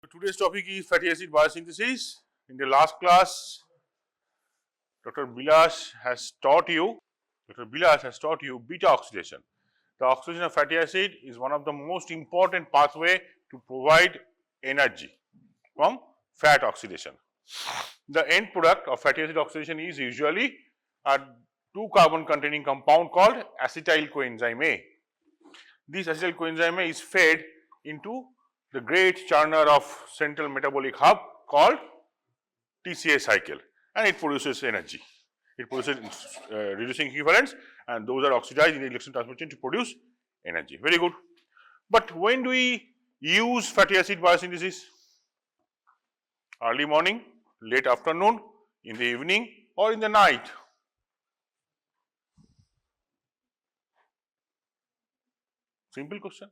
Today's topic is fatty acid biosynthesis. In the last class, Dr. Bilas has taught you beta-oxidation. The oxidation of fatty acid is one of the most important pathway to provide energy from fat oxidation. The end product of fatty acid oxidation is usually a 2-carbon containing compound called acetyl coenzyme A. This acetyl coenzyme A is fed into the great churner of central metabolic hub called TCA cycle, and it produces energy. It produces reducing equivalents, and those are oxidized in the electron transfer chain to produce energy. Very good. But when do we use fatty acid biosynthesis? Early morning, late afternoon, in the evening, or in the night? Simple question.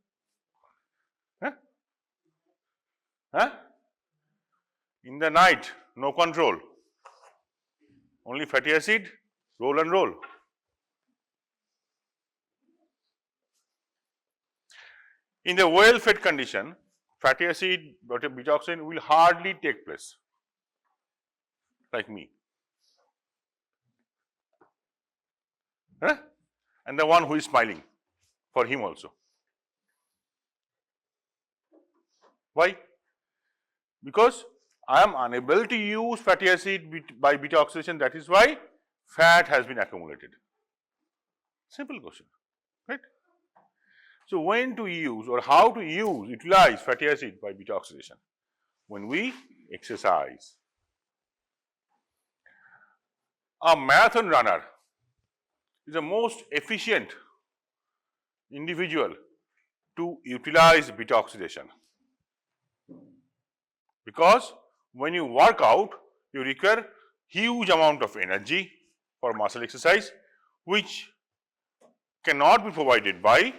In the night, no control, only fatty acid, roll and roll. In the well-fed condition, fatty acid beta-oxidation will hardly take place, like me. And the one who is smiling, for him also. Why? Because I am unable to use fatty acid by beta oxidation, that is why fat has been accumulated. Simple question, right? So when to use or how to utilize fatty acid by beta oxidation? When we exercise. A marathon runner is the most efficient individual to utilize beta oxidation. Because when you work out, you require huge amount of energy for muscle exercise, which cannot be provided by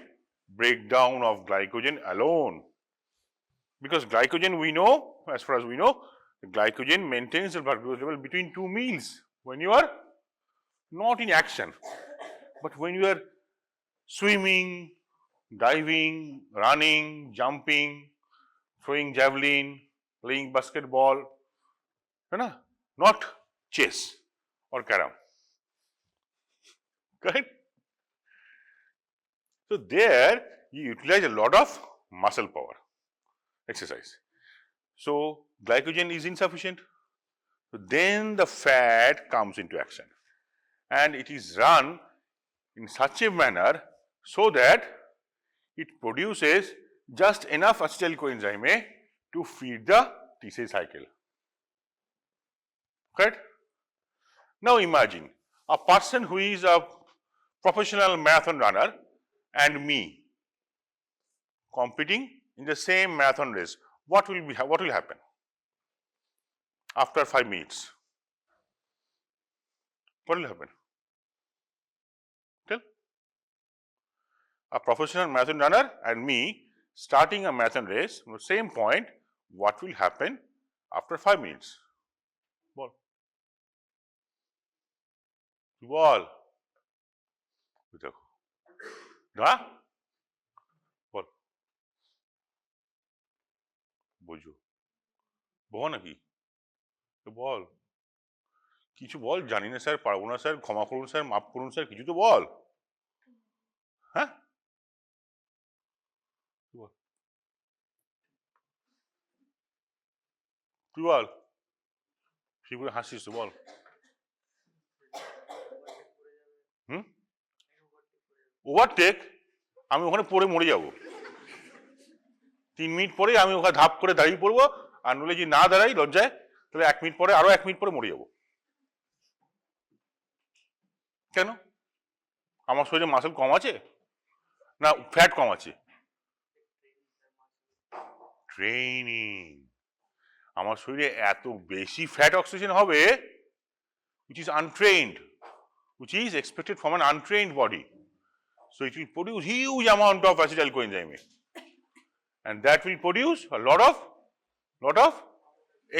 breakdown of glycogen alone. Because glycogen, we know, as far as we know, the glycogen maintains the blood glucose level between 2 meals when you are not in action. But when you are swimming, diving, running, jumping, throwing javelin, playing basketball, not chess or carom. Correct? So there you utilize a lot of muscle power exercise. So glycogen is insufficient. So then the fat comes into action, and it is run in such a manner so that it produces just enough acetyl coenzyme A to feed the TCA cycle. Correct? Now imagine a person who is a professional marathon runner and me competing in the same marathon race. What will happen after 5 minutes? What will happen? Tell. A professional marathon runner and me starting a marathon race from the same point, what will happen after 5 minutes? Ball. Ball. বল বুঝো বল নাকি বল কিছু বল জানি না sir পারবো না sir ক্ষমা করুন sir মাফ করুন স্যার কিছু তো বল হ্যাঁ তুই বল তুই করে হাসিস তো বল ওভারটেক আমি ওখানে পড়ে মরে যাব 3 মিনিট পরে আমি ওখানে ধাপ করে দাঁড়িয়ে পড়বো আর নইলে যদি না দাঁড়াই লজ্জায় তাহলে 1 মিনিট পরে আরো 1 মিনিট পরে মরে যাব কেন আমার শরীরে মাসল কম আছে না ফ্যাট কম আছে ট্রেনিং আমার শরীরে এত বেশি ফ্যাট অক্সিজেন হবে which is untrained, which is expected from an untrained body. So it will produce huge amount of acetyl coenzyme A, and that will produce a lot of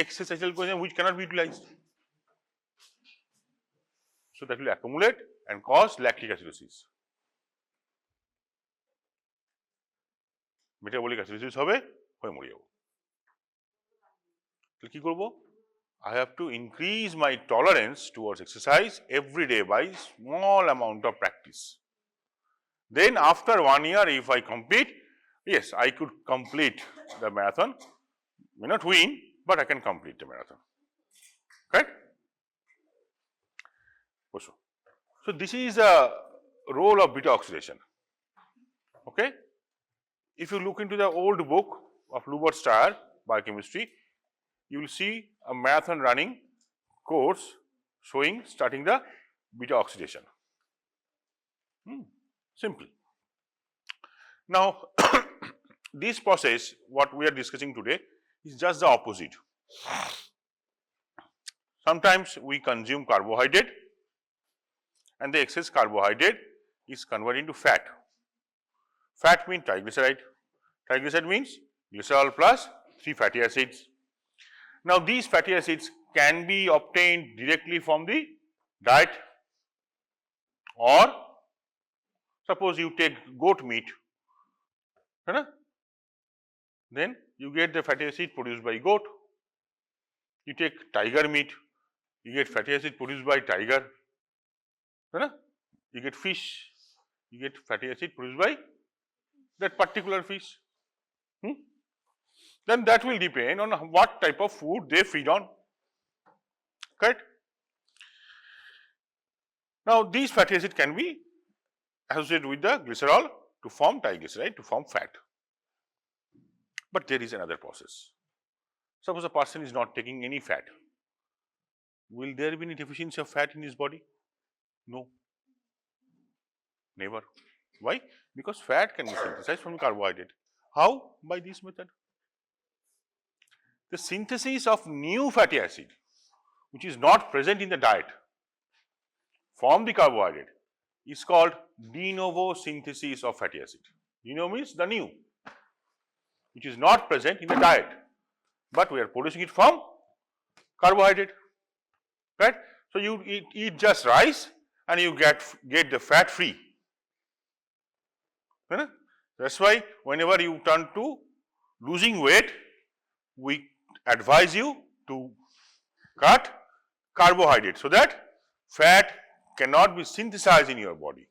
excess acetyl coenzyme which cannot be utilized. So that will accumulate and cause lactic acidosis. Metabolic acidosis হবে হয়ে মরে যাব তাহলে কি করব? I have to increase my tolerance towards exercise every day by small amount of practice. Then after 1 year, if I complete, yes, I could complete the marathon. May not win, but I can complete the marathon. Correct? So this is a role of beta oxidation. Okay? If you look into the old book of Luber-Steyer, Biochemistry, you will see a marathon running course showing starting the beta oxidation. Simple. Now, this process, what we are discussing today, is just the opposite. Sometimes we consume carbohydrate, and the excess carbohydrate is converted into fat. Fat means triglyceride. Triglyceride means glycerol plus 3 fatty acids. Now, these fatty acids can be obtained directly from the diet, or suppose you take goat meat, then you get the fatty acid produced by goat. You take tiger meat, you get fatty acid produced by tiger. You get fish, you get fatty acid produced by that particular fish. Then that will depend on what type of food they feed on. Correct? Now, these fatty acids can be associated with the glycerol to form triglyceride, to form fat. But there is another process. Suppose a person is not taking any fat. Will there be any deficiency of fat in his body? No. Never. Why? Because fat can be synthesized from carbohydrate. How? By this method. The synthesis of new fatty acid, which is not present in the diet, from the carbohydrate, is called de novo synthesis of fatty acid. De novo means the new, which is not present in the diet, but we are producing it from carbohydrate. Right? So you eat just rice and you get the fat free. That's why whenever you turn to losing weight, we advise you to cut carbohydrate so that fat cannot be synthesized in your body.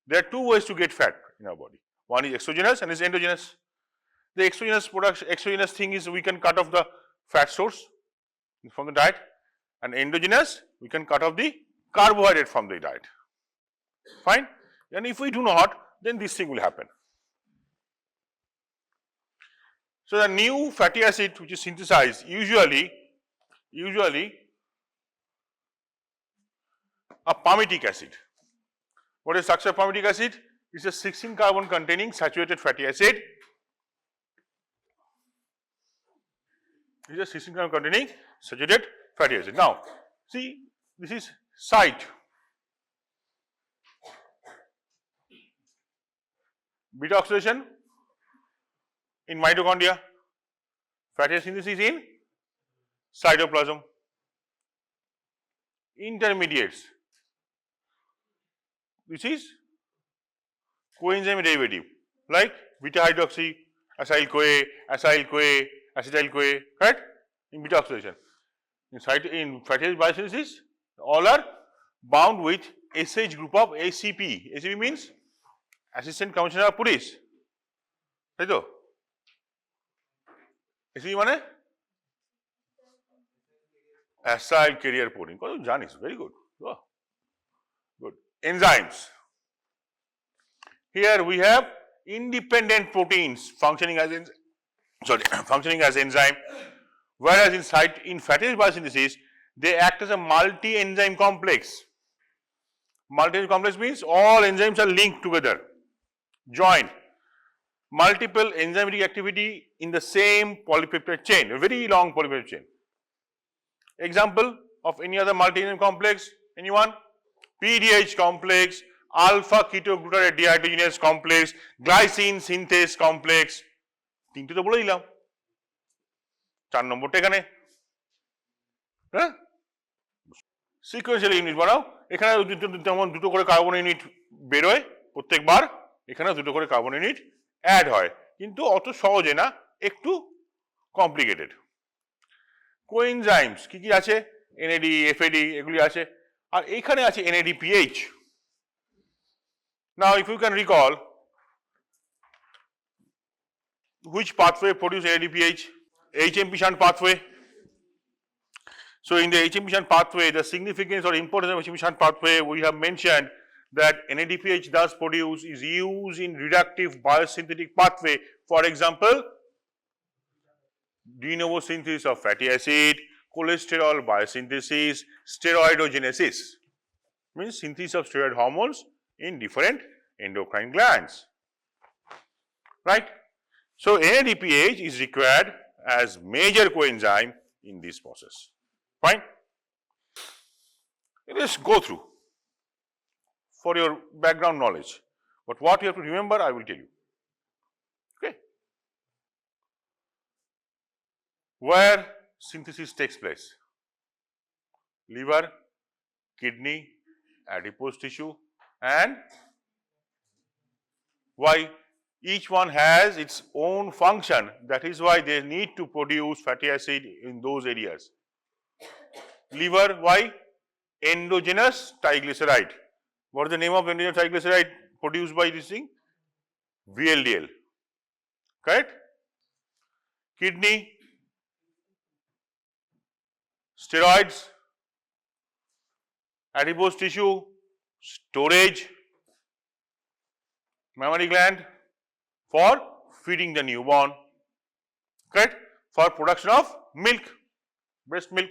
There are two ways to get fat in our body. One is exogenous and is endogenous. The exogenous thing is we can cut off the fat source from the diet, and endogenous we can cut off the carbohydrate from the diet. Fine? And if we do not, then this thing will happen. So the new fatty acid which is synthesized usually a palmitic acid. What is the structure of palmitic acid? It's a 16 carbon containing saturated fatty acid. It's a 16 carbon containing saturated fatty acid. Now, see, this is site. Beta oxidation in mitochondria, fatty acid synthesis in cytoplasm. Intermediates, this is coenzyme derivative like beta hydroxy, acyl CoA, acetyl CoA, right? In beta oxidation. In fatty acid biosynthesis, all are bound with SH group of ACP. ACP means Assistant Commissioner of Police. তাই তো? ACP মানে acyl carrier protein. কত জানিস? Very good. Oh, good. Enzymes. Here we have independent proteins functioning as enzyme, whereas in fatty acid biosynthesis they act as a multi-enzyme complex. Multi-enzyme complex means all enzymes are linked together, joined. Multiple enzymatic activity in the same polypeptide chain, a very long polypeptide chain. Example of any other multi-enzyme complex, anyone? PDH complex, alpha ketoglutarate dehydrogenase complex, glycine synthase complex. তিনটে তো বলে দিলাম, 4 নম্বরটা এখানে। হ্যাঁ, sequential unit বানাও। এখানে যেমন দুটো করে কার্বন ইউনিট বেরোয় প্রত্যেকবার, এখানে দুটো করে কার্বন ইউনিট অ্যাড হয়, কিন্তু অত সহজে না, একটু কমপ্লিকেটেড। কোএনজাইমস কি কি আছে, NAD, FAD এগুলি আছে, আর এখানে আছে NADPH. Now if you can recall, which pathway produce NADPH? HMP shunt pathway. So in the HMP shunt pathway, the significance or importance of HMP shunt pathway, we have mentioned that NADPH does produce is used in reductive biosynthetic pathway. For example, de novo synthesis of fatty acid, cholesterol biosynthesis, steroidogenesis, means synthesis of steroid hormones in different endocrine glands, right? So NADPH is required as major coenzyme in this process. Fine. Let us go through for your background knowledge, but what you have to remember I will tell you. Okay. Where synthesis takes place? Liver, kidney, adipose tissue, and why? Each one has its own function. That is why they need to produce fatty acid in those areas. Liver, why? Endogenous triglyceride. What is the name of endogenous triglyceride produced by this thing? VLDL. Correct? Kidney, steroids, adipose tissue, storage, mammary gland for feeding the newborn, correct? For production of milk, breast milk.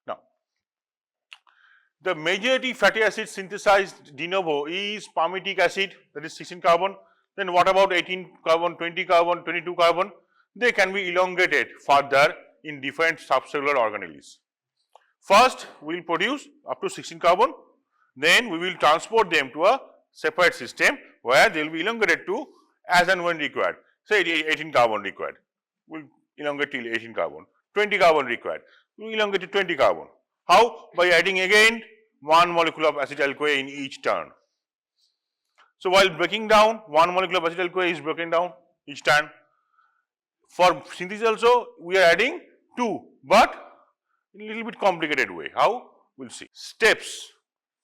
Now, the majority fatty acid synthesized de novo is palmitic acid, that is 16 carbon. Then what about 18 carbon, 20 carbon, 22 carbon? They can be elongated further in different subcellular organelles. First, we will produce up to 16 carbon, then we will transport them to a separate system where they will be elongated to as and when required. Say 18 carbon required, we will elongate till 18 carbon, 20 carbon required, we will elongate to 20 carbon. How? By adding again one molecule of acetyl-CoA in each turn. So while breaking down, one molecule of acetyl-CoA is broken down each time. For synthesis also, we are adding two, but in a little bit complicated way. How? We will see. Steps,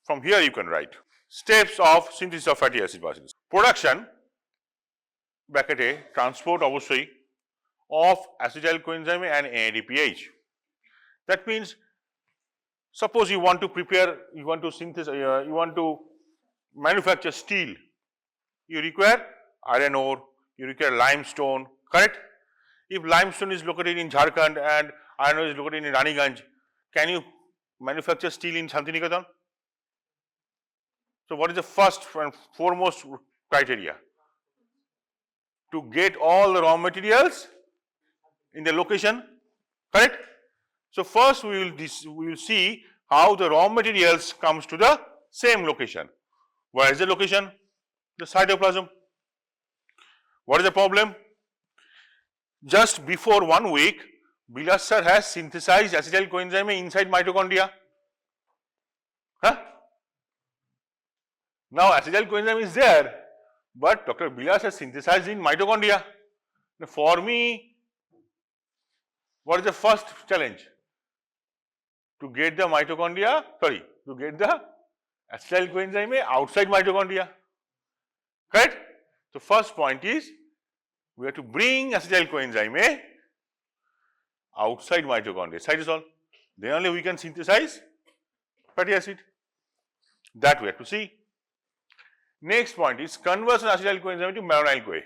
from here you can write. Steps of synthesis of fatty acid biosynthesis. Production, bracket transport obviously of acetyl coenzyme and NADPH. That means, suppose you want to prepare, you want to synthesize, you want to manufacture steel, you require iron ore, you require limestone, correct? If limestone is located in Jharkhand and iron ore is located in Raniganj, can you manufacture steel in Santiniketan? So what is the first and foremost criteria? To get all the raw materials in the location, correct? So first we will see how the raw materials comes to the same location. Where is the location? The cytoplasm. What is the problem? Just before 1 week, Bilas sir has synthesized acetyl coenzyme inside mitochondria. Huh? Now acetyl coenzyme is there, but Dr. Bilas has synthesized in mitochondria. Now for me, what is the first challenge? To get the mitochondria, to get the acetyl coenzyme outside mitochondria. Correct? So first point is, we have to bring acetyl coenzyme outside mitochondria, cytosol. Then only we can synthesize fatty acid. That we have to see. Next point is conversion of acetyl coenzyme to malonyl CoA.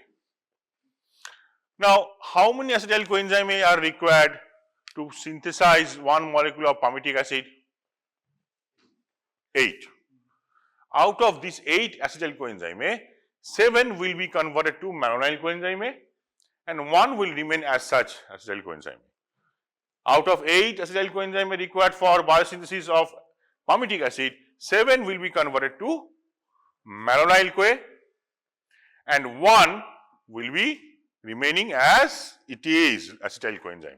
Now, how many acetyl coenzyme are required to synthesize one molecule of palmitic acid? 8. Out of these 8 acetyl coenzyme, 7 will be converted to malonyl coenzyme and 1 will remain as such acetyl coenzyme. Out of 8 acetyl coenzyme required for biosynthesis of palmitic acid, 7 will be converted to malonyl CoA and 1 will be remaining as it is acetyl coenzyme.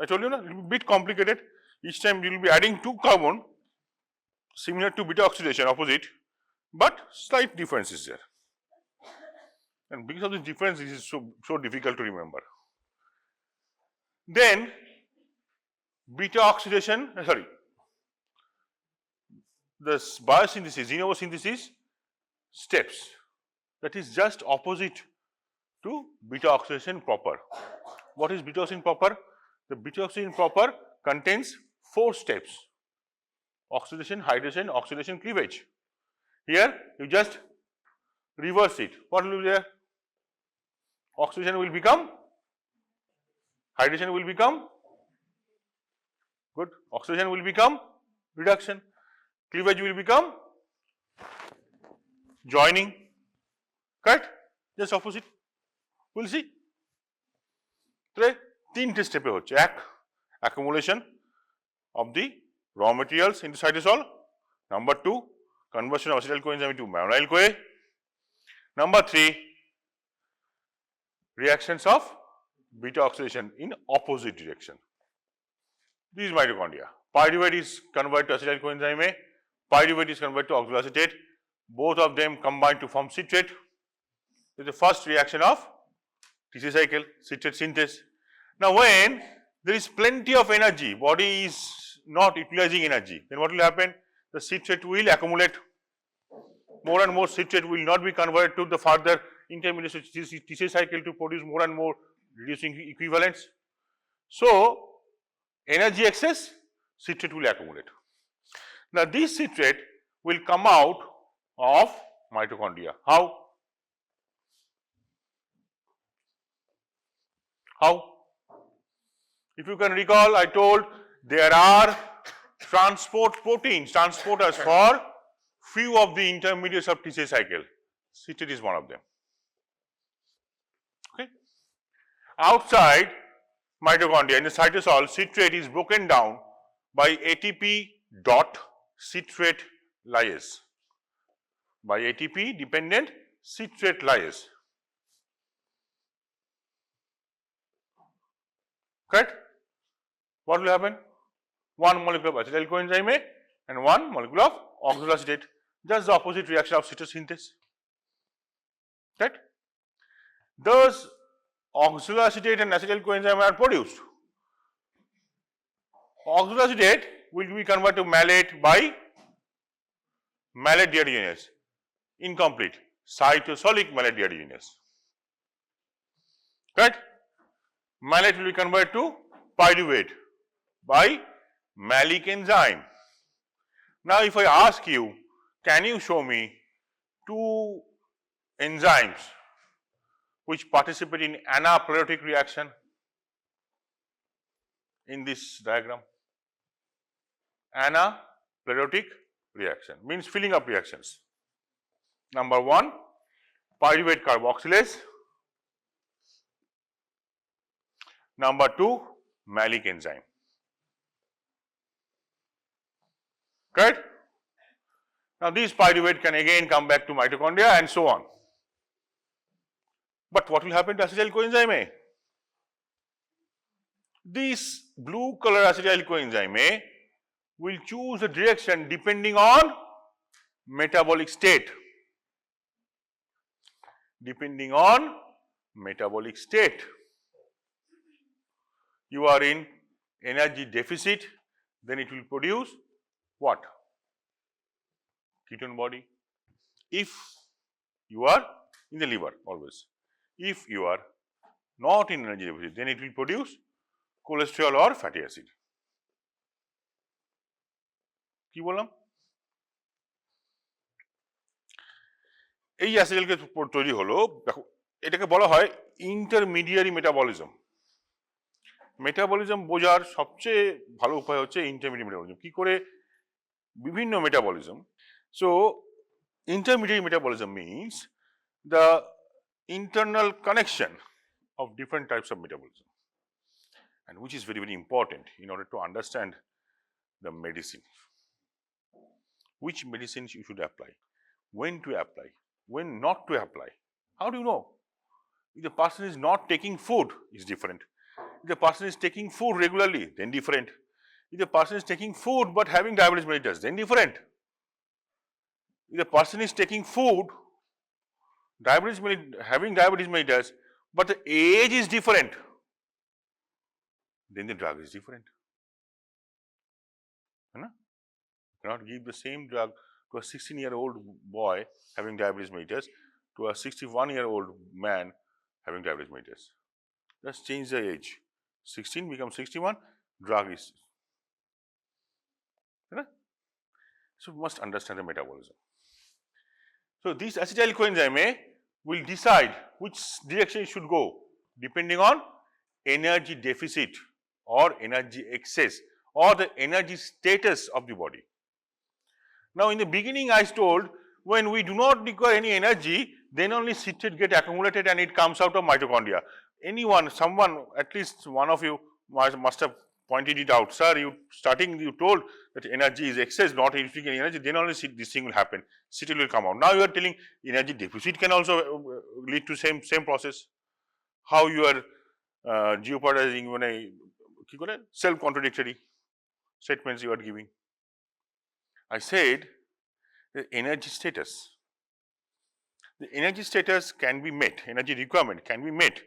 I told you, a little bit complicated. Each time you will be adding 2 carbon similar to beta-oxidation, opposite, but slight difference is there. And because of this difference, it is so difficult to remember. Then beta oxidation, this biosynthesis, de novo synthesis steps, that is just opposite to beta oxidation proper. What is beta oxidation proper? The beta oxidation proper contains 4 steps: oxidation, hydration, oxidation, cleavage. Here you just reverse it. What will be there? Oxidation will become, hydration will become, good, oxidation will become reduction, cleavage will become joining, correct? Just opposite. We'll see. তাহলে 3টে স্টেপে হচ্ছে, এক, accumulation of the raw materials into cytosol. Number 2, conversion of acetyl coenzyme into malonyl CoA. Number 3, reactions of beta oxidation in opposite direction. This is mitochondria. Pyruvate is converted to acetyl coenzyme A, pyruvate is converted to oxaloacetate. Both of them combine to form citrate. This is the first reaction of TC cycle, citrate synthase. Now when there is plenty of energy, body is not utilizing energy, then what will happen? The citrate will accumulate. More and more citrate will not be converted to the further intermediate TC cycle to produce more and more reducing equivalents. So energy excess, citrate will accumulate. Now this citrate will come out of mitochondria. How? How? If you can recall, I told there are transport proteins, transporters for few of the intermediates of TC cycle. Citrate is one of them. Okay. Outside mitochondria, in the cytosol, citrate is broken down by ATP dot citrate lyase, by ATP dependent citrate lyase. Correct? What will happen? One molecule of acetyl coenzyme A and one molecule of oxaloacetate. Just the opposite reaction of citrate synthase. Right? Thus, oxaloacetate and acetyl coenzyme are produced. Oxaloacetate will be converted to malate by malate dehydrogenase. Incomplete. Cytosolic malate dehydrogenase. Correct? Malate will be converted to pyruvate by malic enzyme. Now if I ask you, can you show me 2 enzymes which participate in anaplerotic reaction in this diagram? Anaplerotic reaction means filling up reactions. Number 1, pyruvate carboxylase. Number 2, malic enzyme. Correct? Now these pyruvate can again come back to mitochondria and so on. But what will happen to acetyl coenzyme A? This blue color acetyl coenzyme A will choose a direction depending on metabolic state. Depending on metabolic state. You are in energy deficit, then it will produce what? Ketone body. If you are in the liver always. If you are not in energy deficit, then it will produce cholesterol or fatty acid. কি বললাম? এই অ্যাসিডকে তৈরি হলো, দেখো এটাকে বলা হয় intermediary metabolism. Metabolism বোঝার সবচেয়ে ভালো উপায় হচ্ছে ইন্টারমিডিয়েট মেটাবলিজম। কি করে? বিভিন্ন metabolism. So intermediate metabolism means the internal connection of different types of metabolism, and which is very, very important in order to understand the medicine. Which medicines you should apply, when to apply, when not to apply. How do you know? If the person is not taking food, is different. If the person is taking food regularly, then different. If the person is taking food but having diabetes mellitus, then different. If the person is taking food, having diabetes mellitus, but the age is different, then the drug is different. You cannot give the same drug to a 16-year-old boy having diabetes mellitus to a 61-year-old man having diabetes mellitus. Just change the age. 16 becomes 61, drug is. So we must understand the metabolism. So this acetyl coenzyme A will decide which direction it should go depending on energy deficit or energy excess or the energy status of the body. Now in the beginning I told when we do not require any energy, then only citrate get accumulated and it comes out of mitochondria. Anyone, someone, at least one of you must have pointed it out. Sir, you told that energy is excess, not electrical energy, then only this thing will happen. Citrate will come out. Now you are telling energy deficit can also lead to same process. How you are jeopardizing when a self-contradictory statements you are giving. I said the energy status. The energy status can be met, energy requirement can be met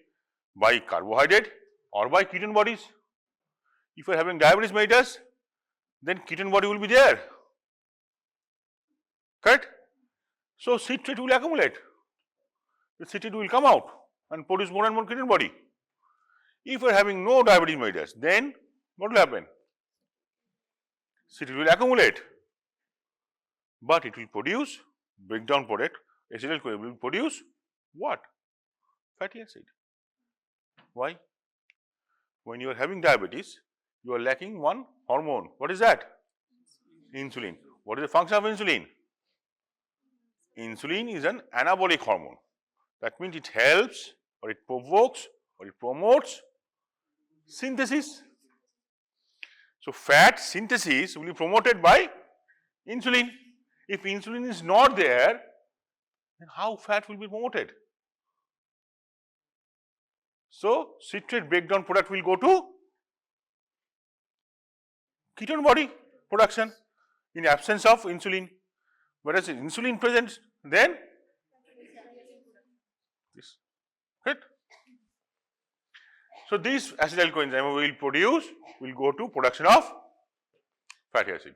by carbohydrate or by ketone bodies. If you are having diabetes mellitus, then ketone body will be there. Correct? So citrate will accumulate. The citrate will come out and produce more and more ketone body. If you are having no diabetes mellitus, then what will happen? Citrate will accumulate, but it will produce breakdown product. Acetyl CoA will produce what? Fatty acid. Why? When you are having diabetes, you are lacking one hormone. What is that? Insulin. What is the function of insulin? Insulin is an anabolic hormone. That means it helps or it provokes or it promotes synthesis. So fat synthesis will be promoted by insulin. If insulin is not there, then how fat will be promoted? So citrate breakdown product will go to ketone body production in absence of insulin. Whereas insulin present, then this. Right? So this acetyl coenzyme will go to production of fatty acid.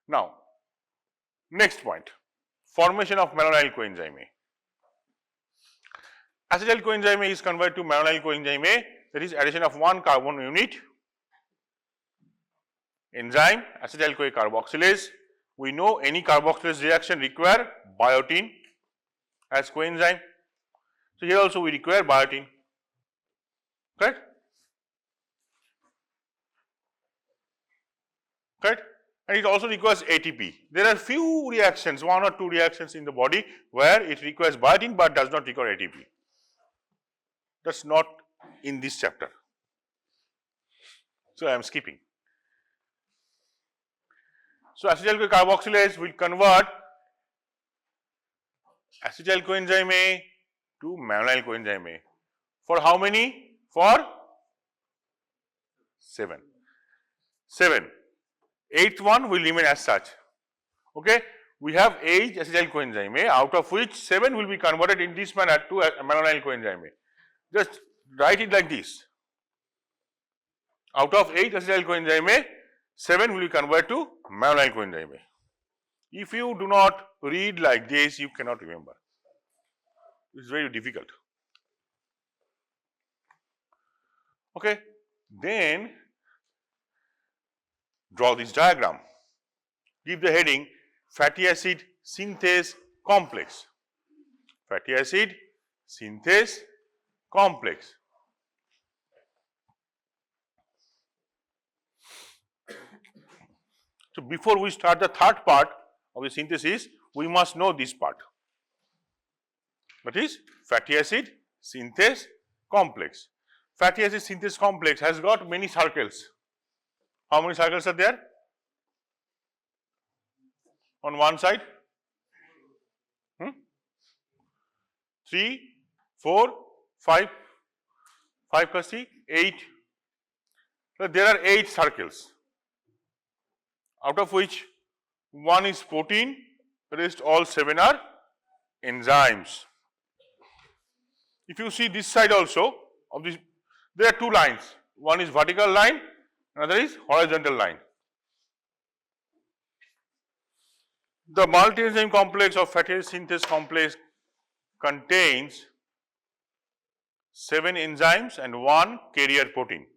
Now, next point, formation of malonyl coenzyme A. Acetyl coenzyme A is converted to malonyl coenzyme A, that is addition of one carbon unit. Enzyme acetyl CoA carboxylase. We know any carboxylase reaction require biotin as coenzyme. So here also we require biotin. Correct? Correct? And it also requires ATP. There are few reactions, one or two reactions in the body where it requires biotin but does not require ATP. That's not in this chapter. So I am skipping. So acetyl CoA carboxylase will convert acetyl coenzyme A to malonyl coenzyme A. For how many? For 7. 7. 8th one will remain as such. Okay. We have 8 acetyl coenzyme A, out of which 7 will be converted in this manner to malonyl coenzyme A. Just write it like this. Out of 8 acetyl coenzyme A, 7 will be converted to malonyl coenzyme A. If you do not read like this, you cannot remember. It is very difficult. Okay. Then draw this diagram. Give the heading fatty acid synthase complex. Fatty acid synthase complex. So before we start the third part of the synthesis, we must know this part. That is fatty acid synthase complex. Fatty acid synthase complex has got many circles. How many circles are there? On one side? 3, 4, 5, 5 plus 3, 8. So there are 8 circles, out of which one is protein, rest all 7 are enzymes. If you see this side also of this, there are 2 lines. One is vertical line, another is horizontal line. The multi-enzyme complex of fatty acid synthase complex contains 7 enzymes and 1 carrier protein.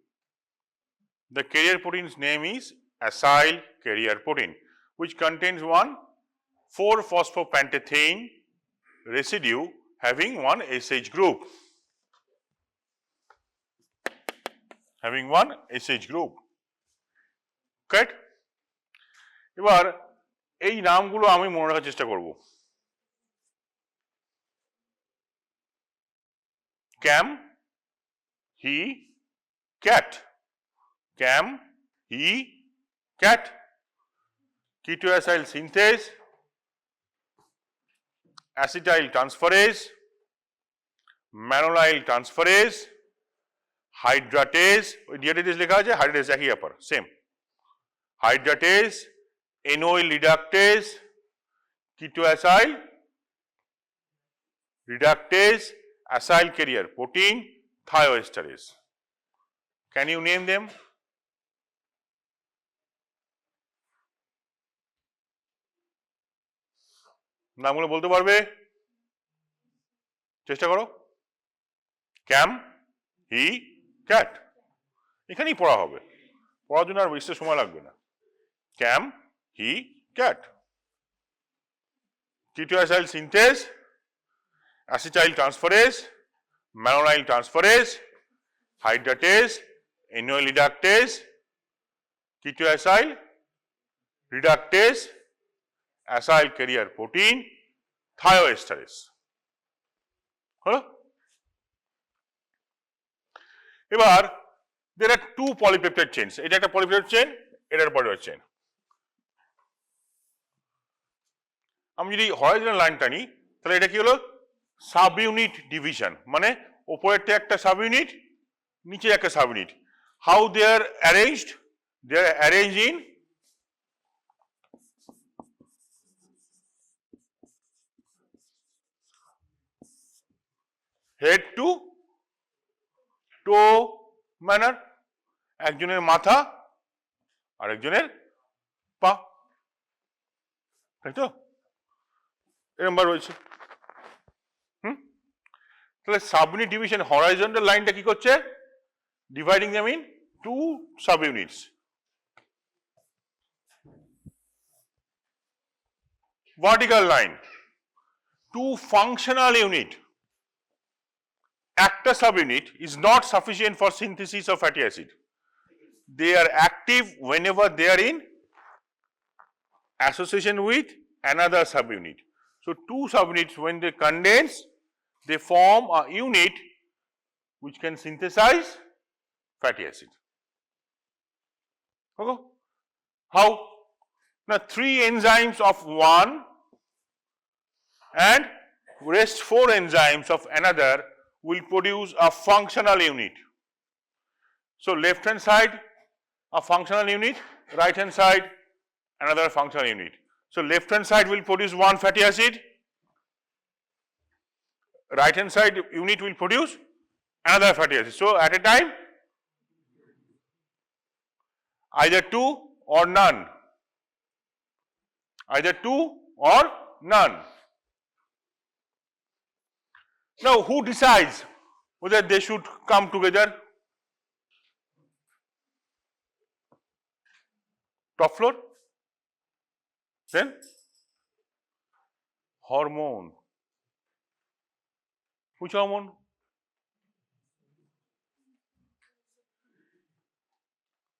The carrier protein's name is acyl carrier protein, which contains one 4-phosphopentatene residue having one SH group. Having one SH group. Correct? এবার এই নামগুলো আমি মনে রাখার চেষ্টা করব। Cam, he, cat. Cam, he, cat. Ketoacyl synthase, acetyl transferase, malonyl transferase, hydratase, diatatase লেখা আছে, hydratase একই ব্যাপার, same. Hydratase, enoyl reductase, ketoacyl reductase, acyl carrier protein, thioesterase. Can you name them? নামগুলো বলতে পারবে? চেষ্টা করো। ক্যাম, হি, ক্যাট। এখানেই পড়া হবে, পড়ার জন্য আর বেশি সময় লাগবে না। ক্যাম, হি, cat. ketoacyl synthase, acetyl transferase, malonyl transferase, hydratase, enoyl reductase, ketoacyl reductase, acyl carrier protein, thioesterase. হলো? এবার there are 2 polypeptide chains. এটা একটা polypeptide chain, এটা একটা polypeptide chain. আমি যদি হরাইজন্টাল লাইন টানি তাহলে এটা কি হলো? সাব ইউনিট ডিভিশন, মানে উপরেরটা একটা সাব ইউনিট, নিচে একটা sub unit. How they are arranged? They are arrange in head to toe manner, একজনের মাথা আর একজনের পা, তাই তো? এরকম রয়েছে। তাহলে সাব ইউনিট ডিভিশন, হরাইজন্টাল লাইনটা কি করছে? Dividing them in 2 sub units. Vertical line 2 functional unit. একটা sub unit is not sufficient for synthesis of fatty acid. They are active whenever they are in association with another subunit. So 2 subunits, when they condense, they form a unit which can synthesize fatty acid. Okay? How? Now 3 enzymes of one and rest 4 enzymes of another will produce a functional unit. So left hand side a functional unit, right hand side another functional unit. So left hand side will produce 1 fatty acid, right hand side unit will produce another fatty acid. So at a time either 2 or none, either 2 or none. Now who decides whether they should come together? Top floor? Then hormone. Which hormone?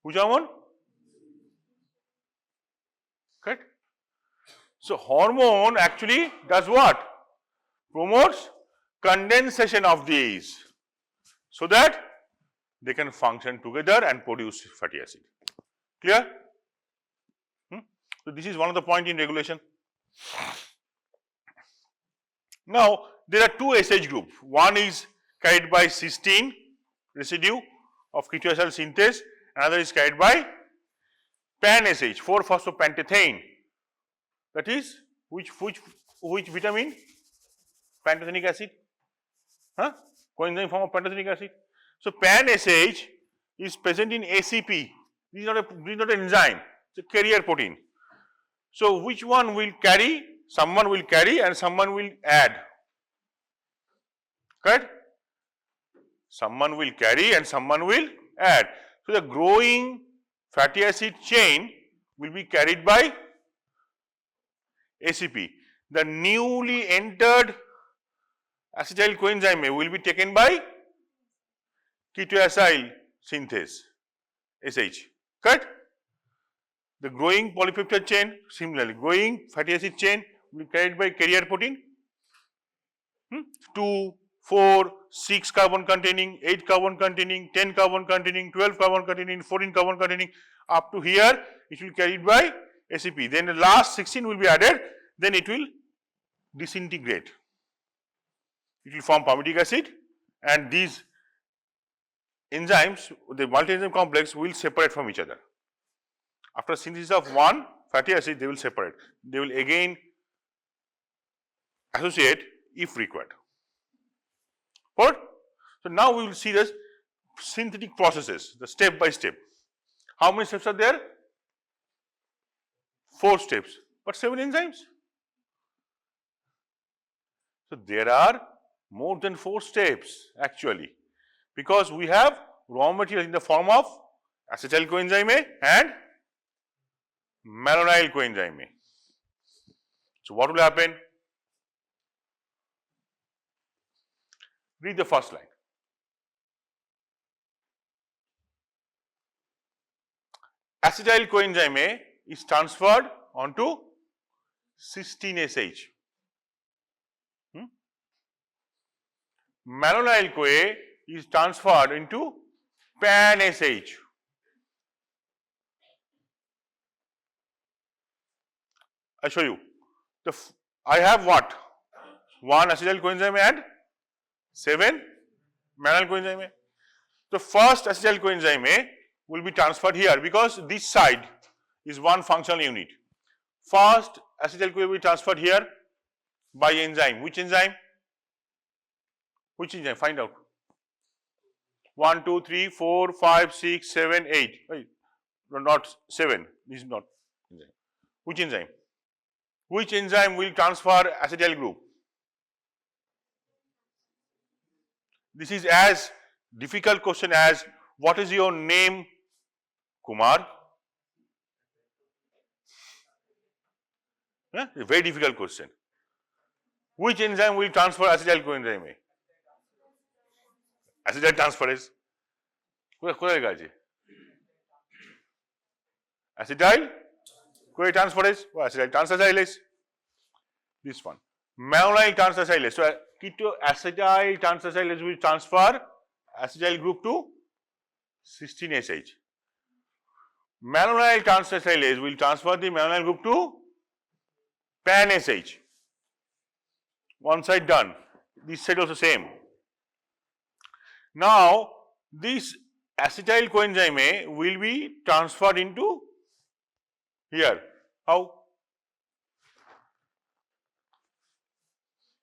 Which hormone? Correct? So hormone actually does what? Promotes condensation of these so that they can function together and produce fatty acid. Clear? So this is one of the point in regulation. Now there are 2 SH group. One is carried by cysteine residue of ketoacyl synthase, another is carried by pan-SH, 4-phosphopentatene. That is which vitamin? Pantothenic acid. Coenzyme form of pantothenic acid. So pan-SH is present in ACP, This is not an enzyme, it's a carrier protein. So which one will carry? Someone will carry and someone will add. Correct? Someone will carry and someone will add. So the growing fatty acid chain will be carried by ACP. The newly entered acetyl coenzyme will be taken by ketoacyl synthase, SH. Correct? The growing polypeptide chain, similarly, growing fatty acid chain will be carried by carrier protein. 2, 4, 6 carbon containing, 8 carbon containing, 10 carbon containing, 12 carbon containing, 14 carbon containing, up to here it will be carried by ACP. Then the last 16 will be added, then it will disintegrate. It will form palmitic acid, and these enzymes, the multi-enzyme complex, will separate from each other. After synthesis of one fatty acid, they will separate. They will again associate if required. Alright? So now we will see the synthetic processes, the step by step. How many steps are there? 4 steps, but 7 enzymes. So there are more than 4 steps actually, because we have raw material in the form of acetyl coenzyme A and malonyl coenzyme A. So what will happen? Read the first line. Acetyl coenzyme A is transferred onto cysteine-SH. Malonyl CoA is transferred into pan-SH. I show you. I have what? 1 acetyl coenzyme and 7 malonyl coenzyme A. The first acetyl coenzyme A will be transferred here because this side is one functional unit. First acetyl CoA will be transferred here by enzyme. Which enzyme? Which enzyme? Find out. 1, 2, 3, 4, 5, 6, 7, 8. Wait, not 7. This is not enzyme. Which enzyme? Which enzyme will transfer acetyl group? This is as difficult question as what is your name, Kumar? Yeah, a very difficult question. Which enzyme will transfer acetyl coenzyme A? Acetyl transferase. কোথায় লেখা আছে? Acetyl CoA transferase or acetyl transacylase. This one. Malonyl transacylase. So ketoacetyl transacylase will transfer acetyl group to cysteine-SH. Malonyl transacylase will transfer the malonyl group to pan-SH. One side done. This side also same. Now this acetyl coenzyme A will be transferred into here. How?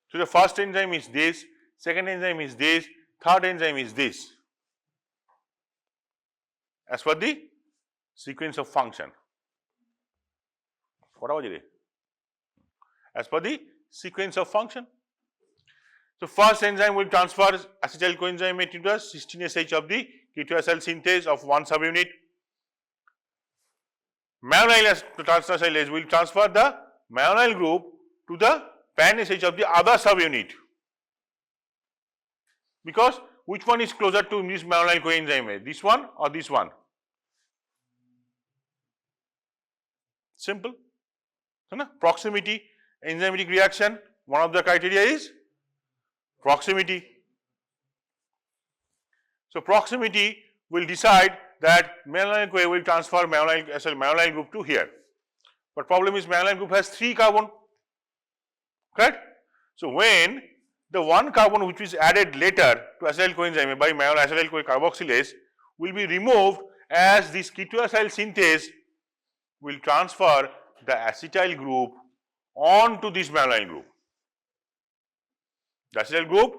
So the first enzyme is this, second enzyme is this, third enzyme is this, as per the sequence of function. As per the sequence of function. So first enzyme will transfer acetyl coenzyme A to the cysteine-SH of the ketoacyl synthase of one subunit. Malonyl transacylase will transfer the malonyl group to the pan-SH of the other subunit. Because which one is closer to this malonyl coenzyme A? This one or this one? Simple. Proximity, enzymatic reaction, one of the criteria is proximity. So proximity will decide that malonyl CoA will transfer malonyl group to here. But problem is malonyl group has 3 carbon. Correct? So when the 1 carbon which is added later to acetyl coenzyme A by acetyl CoA carboxylase will be removed, as this ketoacyl synthase will transfer the acetyl group onto this malonyl group. The acetyl group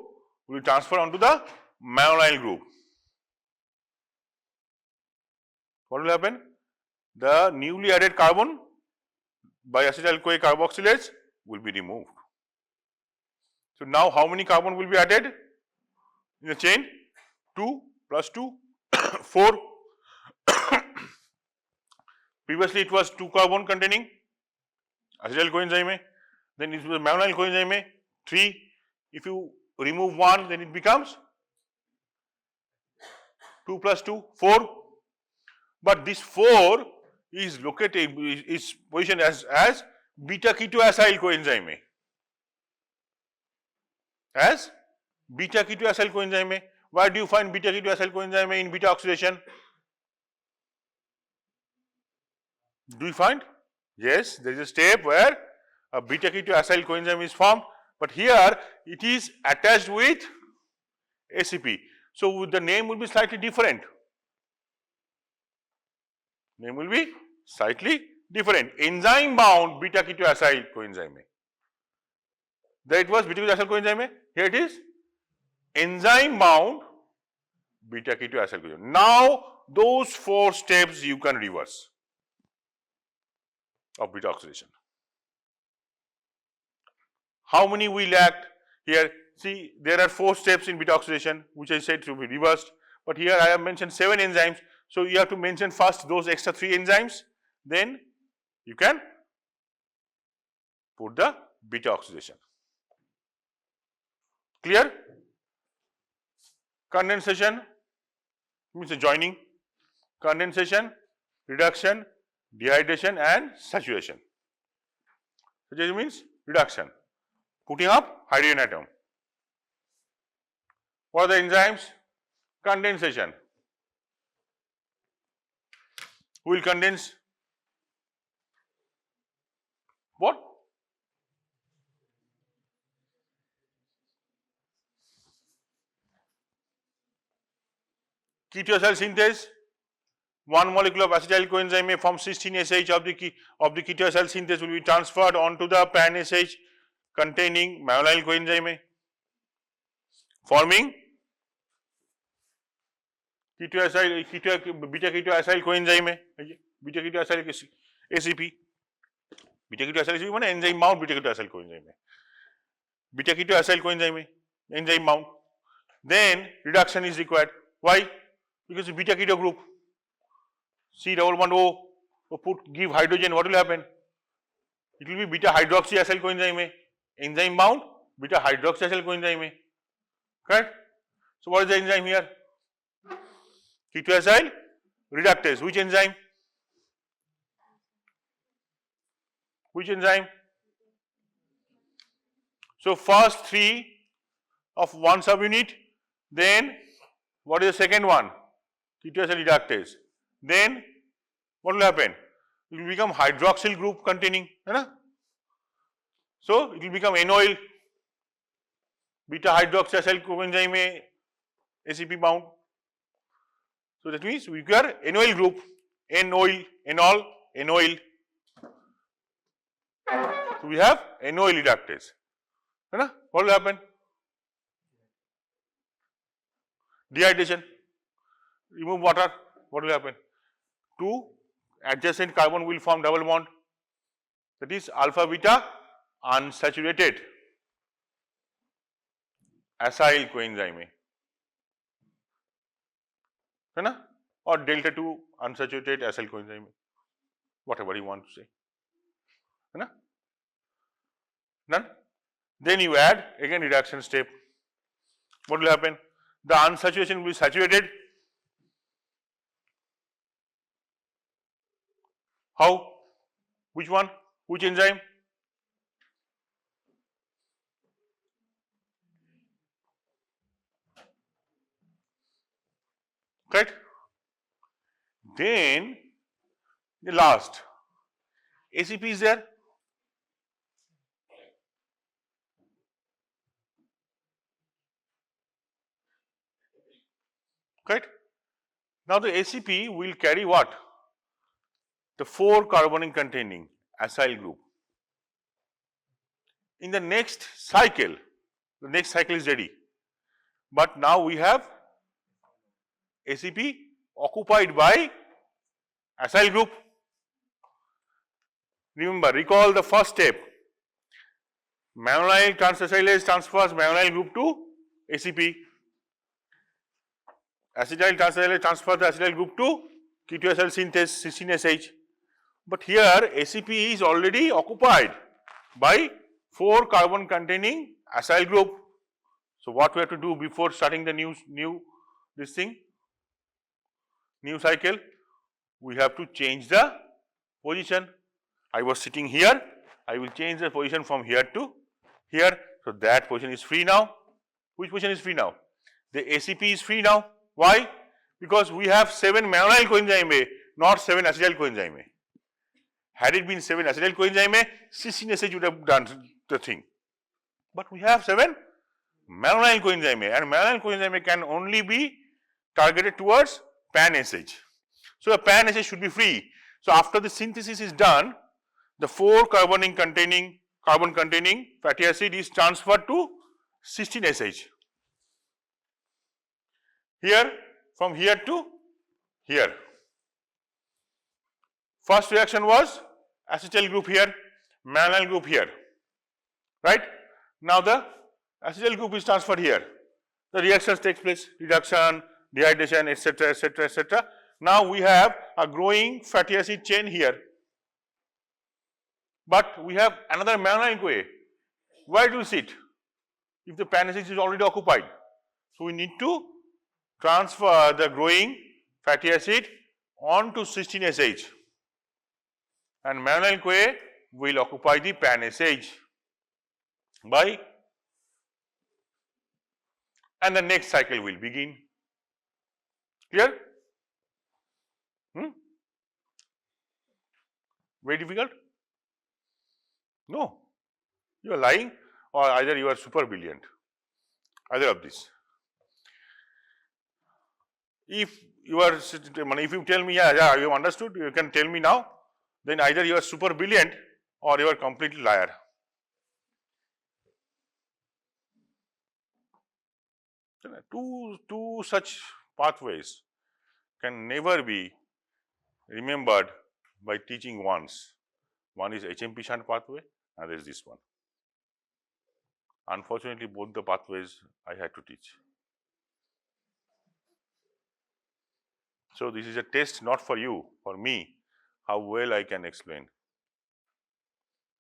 will transfer onto the malonyl group. what will happen? The newly added carbon by acetyl-CoA carboxylates will be removed. So now how many carbon will be added in the chain? 2 plus 2, 4. Previously it was 2 carbon containing acetyl coenzyme, then it was malonyl coenzyme 3. If you remove 1, then it becomes 2 plus 2, 4. But this 4 is located, is positioned as beta-ketoacyl coenzyme. As beta-ketoacyl coenzyme. Where do you find beta-ketoacyl coenzyme in beta oxidation? Do you find? Yes, there is a step where a beta-ketoacyl coenzyme is formed, but here it is attached with ACP. So the name will be slightly different. Name will be slightly different. Enzyme bound beta-ketoacyl coenzyme. There it was beta-ketoacyl coenzyme. Here it is enzyme bound beta-ketoacyl coenzyme. Now those 4 steps you can reverse of beta oxidation. How many we lacked here? See, there are 4 steps in beta oxidation which I said to be reversed, but here I have mentioned 7 enzymes. So you have to mention first those extra 3 enzymes, then you can put the beta oxidation. Clear? Condensation means a joining, condensation, reduction, dehydration and saturation. Saturation means reduction, putting up hydrogen atom. What are the enzymes? Condensation. Who will condense? What? Ketoacyl synthase. 1 molecule of acetyl coenzyme from 16SH of the ketoacyl synthase will be transferred onto the pan-SH containing malonyl coenzyme, forming beta-ketoacyl coenzyme, beta-ketoacyl ACP. Beta-ketoacyl ACP means enzyme bound beta-ketoacyl coenzyme. Beta-ketoacyl coenzyme, enzyme bound. Then reduction is required. Why? Because beta-keto group. C double bond O, give hydrogen, what will happen? It will be beta hydroxyacyl coenzyme, enzyme bound beta hydroxyacyl coenzyme. Correct? So what is the enzyme here? Ketoacyl reductase. Which enzyme? Which enzyme? So first 3 of 1 subunit, then what is the second one? Ketoacyl reductase. Then what will happen? It will become hydroxyl group containing, so it will become N-oil, beta hydroxyacyl coenzyme ACP bound. So that means we require N-oil group, N-oil, N-ol, N-oil. So we have N-oil reductase. What will happen? Dehydration. Remove water. What will happen? 2 adjacent carbon will form double bond, that is alpha beta unsaturated acyl coenzyme, or delta 2 unsaturated acyl coenzyme, whatever you want to say. Done? Then you add again reduction step. What will happen? The unsaturation will be saturated. How? Which one? Which enzyme? Correct? Then the last ACP is there. Correct? Now the ACP will carry what? The 4 carbonyl containing acyl group. In the next cycle is ready, but now we have ACP occupied by Acyl group. Remember, recall the first step. Malonyl transacetylase transfers malonyl group to ACP. Acetyl transacetylase transfers the acetyl group to ketoacyl synthase 16SH. But here ACP is already occupied by 4 carbon containing acyl group. So what we have to do before starting the new cycle? We have to change the position. I was sitting here, I will change the position from here to here. So that position is free now. Which position is free now? The ACP is free now. Why? Because we have 7 malonyl coenzyme A, not 7 acetyl coenzyme A. Had it been 7 acetyl coenzyme A, 16SH would have done the thing. But we have 7 malonyl coenzyme A, and malonyl coenzyme A can only be targeted towards pan-SH. So the pan-SH should be free. So after the synthesis is done, the 4 carbon containing fatty acid is transferred to 16SH. Here, from here to here. First reaction was acetyl group here, malonyl group here, right? Now the acetyl group is transferred here. The reactions takes place, reduction, dehydration, etc., etc., etc. Now we have a growing fatty acid chain here. But we have another malonyl CoA. Where do we sit? If the pan-SH is already occupied. So we need to transfer the growing fatty acid onto 16SH. And malonyl CoA will occupy the pan-SH by, and the next cycle will begin. Clear? Very difficult? No. You are lying, or either you are super brilliant. Either of these. If you are, if you tell me, yeah, you understood, you can tell me now, then either you are super brilliant or you are completely liar. Two such pathways can never be remembered by teaching once. One is HMP shunt pathway, and there is this one. Unfortunately, both the pathways I had to teach. So this is a test not for you, for me, how well I can explain.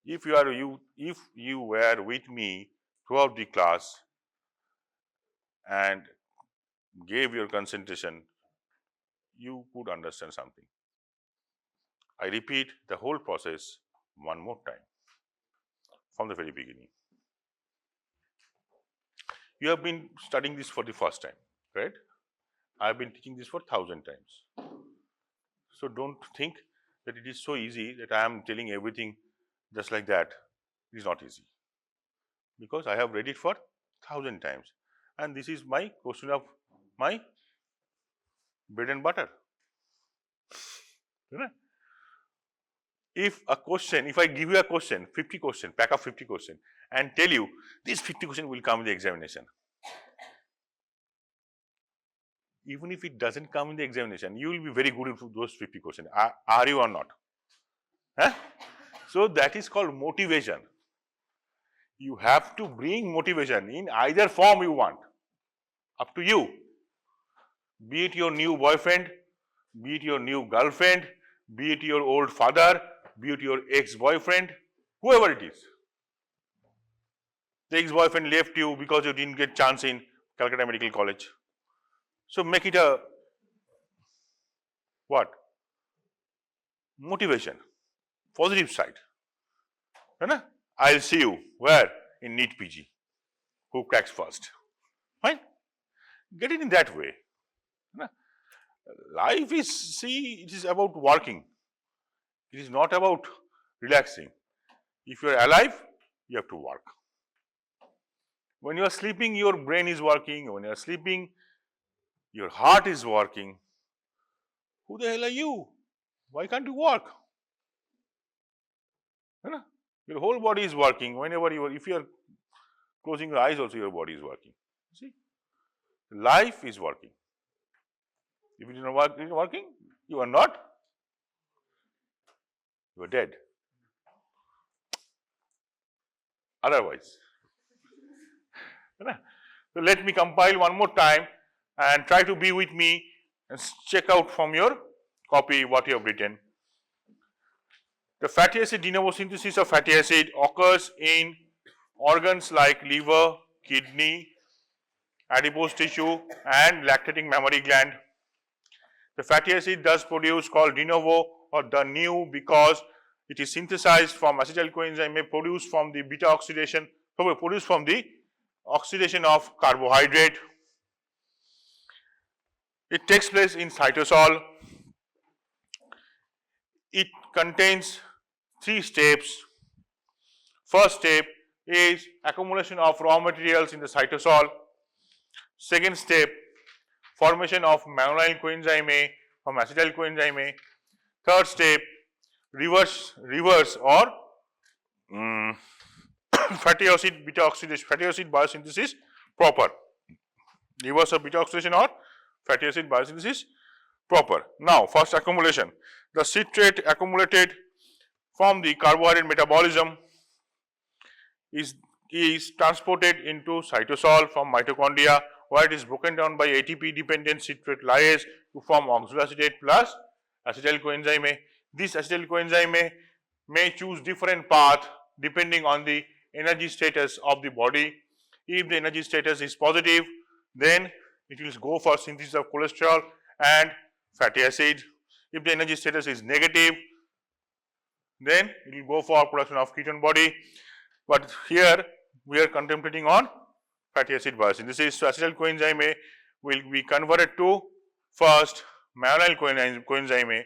If you were with me throughout the class and gave your concentration, you could understand something. I repeat the whole process one more time from the very beginning. You have been studying this for the first time, right? I have been teaching this for 1,000 times. So don't think that it is so easy that I am telling everything just like that. It is not easy, because I have read it for 1,000 times, and this is my question of my bread and butter. You know? If I give you a question, 50 question, pack of 50 question, and tell you this 50 question will come in the examination. Even if it doesn't come in the examination, you will be very good at those 50 questions. Are you or not? Huh? So that is called motivation. You have to bring motivation in either form you want. Up to you. Be it your new boyfriend, be it your new girlfriend, be it your old father, be it your ex-boyfriend, whoever it is. The ex-boyfriend left you because you didn't get chance in Calcutta Medical College. So make it a what? Motivation, positive side. I'll see you where? In NEET PG. Who cracks first? Fine. Get it in that way. Life is, it is about working. It is not about relaxing. If you are alive, you have to work. When you are sleeping, your brain is working. When you are sleeping, your heart is working. Who the hell are you? Why can't you work? Your whole body is working. Whenever if you are closing your eyes also, your body is working. See? Life is working. If it is not working, you are not you are dead. Otherwise. So let me compile one more time and try to be with me and check out from your copy what you have written. The fatty acid de novo synthesis of fatty acid occurs in organs like liver, kidney, adipose tissue and lactating mammary gland. The fatty acid thus produced called de novo or the new because it is synthesized from acetyl coenzyme produced from the beta oxidation, produced from the oxidation of carbohydrate. It takes place in cytosol. It contains 3 steps. First step is accumulation of raw materials in the cytosol. Second step, formation of malonyl coenzyme A from acetyl coenzyme A. Third step, reverse or fatty acid beta oxidation, fatty acid biosynthesis proper. Reverse of beta oxidation or fatty acid biosynthesis proper. Now, first accumulation. The citrate accumulated from the carbohydrate metabolism is transported into cytosol from mitochondria, where it is broken down by ATP dependent citrate lyase to form oxaloacetate plus acetyl coenzyme A. This acetyl coenzyme A may choose different path depending on the energy status of the body. If the energy status is positive, then it will go for synthesis of cholesterol and fatty acid. If the energy status is negative, then it will go for production of ketone body. But here we are contemplating on fatty acid biosynthesis. So acetyl coenzyme A will be converted to first malonyl coenzyme A.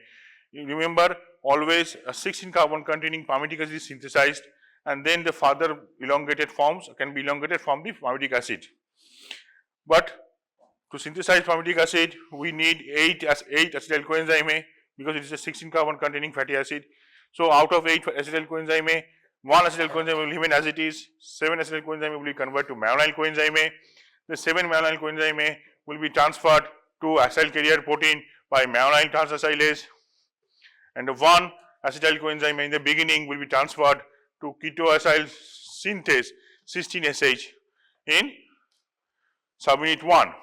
You remember, always a 16 carbon containing palmitic acid is synthesized, and then the further elongated forms can be elongated from the palmitic acid. But to synthesize palmitic acid, we need 8 acetyl coenzyme A because it is a 16 carbon containing fatty acid. So out of 8 acetyl coenzyme A, 1 acetyl coenzyme will remain as it is, 7 acetyl coenzyme will be converted to malonyl coenzyme A. The 7 malonyl coenzyme A will be transferred to acyl carrier protein by malonyl transacylase, and the 1 acetyl coenzyme A in the beginning will be transferred to ketoacyl synthase 16SH in subunit 1,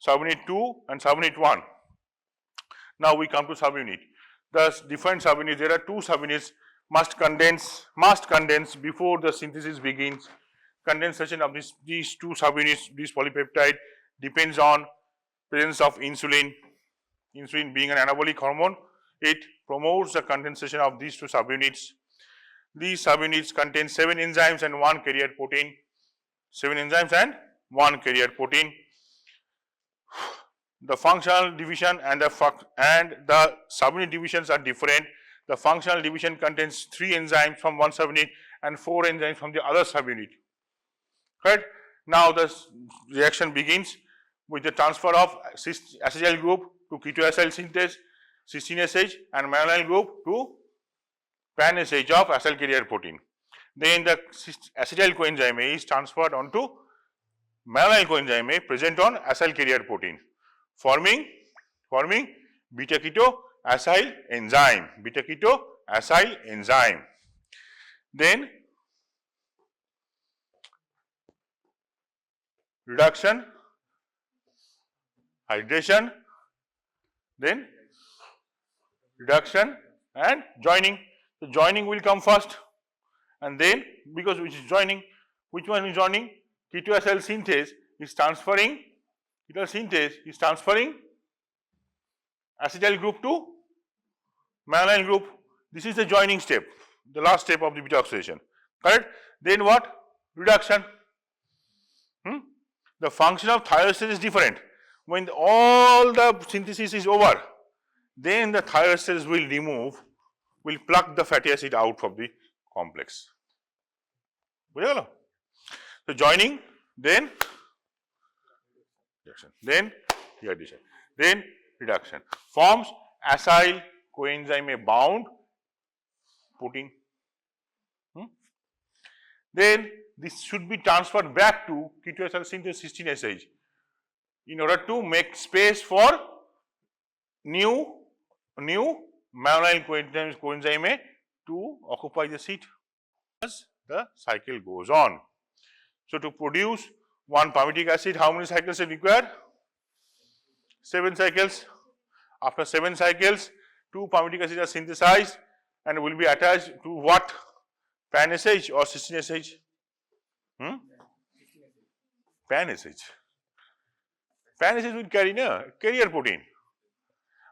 subunit 2 and subunit 1. Now we come to subunit. The different subunits, there are 2 subunits must condense before the synthesis begins. Condensation of these 2 subunits, this polypeptide, depends on presence of insulin. Insulin being an anabolic hormone, it promotes the condensation of these 2 subunits. These subunits contain 7 enzymes and 1 carrier protein. 7 enzymes and 1 carrier protein. The functional division and the subunit divisions are different. The functional division contains 3 enzymes from one subunit and 4 enzymes from the other subunit. Correct? Now the reaction begins with the transfer of acetyl group to ketoacyl synthase 16SH and malonyl group to pan-SH of acyl carrier protein. Then the acetyl coenzyme A is transferred onto malonyl coenzyme A present on acyl carrier protein, forming beta-keto acyl enzyme, beta-keto acyl enzyme. Then reduction, hydration, then reduction and joining. So joining will come first, and then because which is joining, which one is joining? Ketoacyl synthase is transferring, acetyl group to malonyl group. This is the joining step, the last step of the beta oxidation. Correct? Then what? Reduction. The function of thioester is different. When all the synthesis is over, then the thioesters will pluck the fatty acid out of the complex. So joining, then reduction, then addition, then reduction forms acyl coenzyme A bound protein. Then this should be transferred back to ketoacyl synthase 16SH in order to make space for new malonyl coenzyme A to occupy the seat as the cycle goes on. So, to produce one palmitic acid, how many cycles are required? 7 cycles. After 7 cycles, 2 palmitic acids are synthesized and will be attached to what? Pan-SH or cysteine-SH? Pan-SH. Pan-SH will carry carrier protein.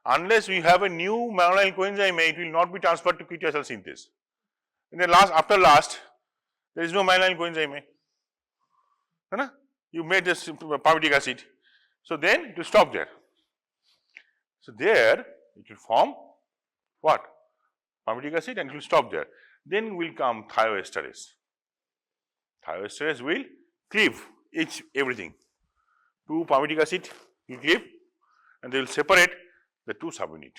Unless we have a new malonyl coenzyme, it will not be transferred to ketone cell synthase. In the after last, there is no malonyl coenzyme. You made this palmitic acid. So then it will stop there. So there it will form what? Palmitic acid and it will stop there. Then will come thioesterase. Thioesterase will cleave everything. 2 palmitic acid will cleave and they will separate the 2 subunit.